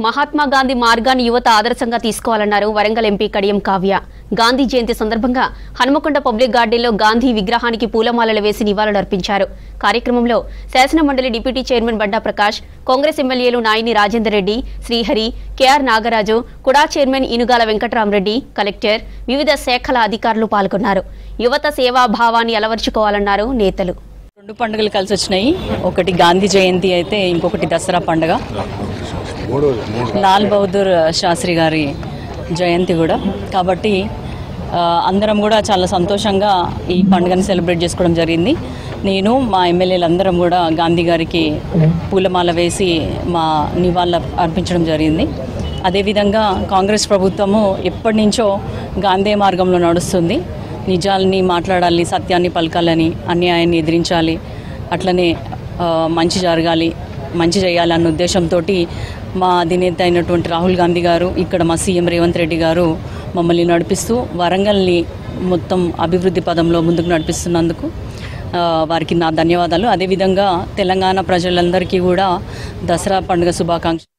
మహాత్మా గాంధీ మార్గాన్ని యువత ఆదర్శంగా తీసుకోవాలన్నారు వరంగల్ ఎంపీ కడియం కావ్య. గాంధీ జయంతి సందర్భంగా హనుమకొండ పబ్లిక్ గార్డెన్లో గాంధీ విగ్రహానికి పూలమాలలు వేసి నివాళులర్పించారు. కార్యక్రమంలో శాసన మండలి డిప్యూటీ చైర్మన్ బండా ప్రకాష్, కాంగ్రెస్ ఎమ్మెల్యేలు నాయిని రాజేందర్ రెడ్డి, శ్రీహరి, కేఆర్ నాగరాజు, కుడా చైర్మన్ ఇనుగాల వెంకటరామరెడ్డి, కలెక్టర్, వివిధ శాఖల అధికారులు పాల్గొన్నారు. యువత సేవాభావాన్ని అలవర్చుకోవాలన్నారు నేతలు. రెండు పండుగలు కలిసి వచ్చినాయి. ఒకటి గాంధీ జయంతి అయితే ఇంకొకటి దసరా పండుగ, లాల్ బహదూర్ శాస్త్రి గారి జయంతి కూడా. కాబట్టి అందరం కూడా చాలా సంతోషంగా ఈ పండుగను సెలబ్రేట్ చేసుకోవడం జరిగింది. నేను మా ఎమ్మెల్యేలందరం కూడా గాంధీ గారికి పూలమాల వేసి మా నివాళులు అర్పించడం జరిగింది. అదేవిధంగా కాంగ్రెస్ ప్రభుత్వము ఎప్పటి నుంచో గాంధీ మార్గంలో నడుస్తుంది. నిజాలని మాట్లాడాలి, సత్యాన్ని పలకాలని, అన్యాయాన్ని ఎదిరించాలి, అట్లనే మంచి జరగాలి, మంచి చేయాలి అన్న ఉద్దేశంతో మా అధినేత అయినటువంటి రాహుల్ గాంధీ గారు, ఇక్కడ మా సీఎం రేవంత్ రెడ్డి గారు మమ్మల్ని నడిపిస్తూ వరంగల్ని మొత్తం అభివృద్ధి పదంలో ముందుకు నడిపిస్తున్నందుకు వారికి నా ధన్యవాదాలు. అదేవిధంగా తెలంగాణ ప్రజలందరికీ కూడా దసరా పండుగ శుభాకాంక్షలు.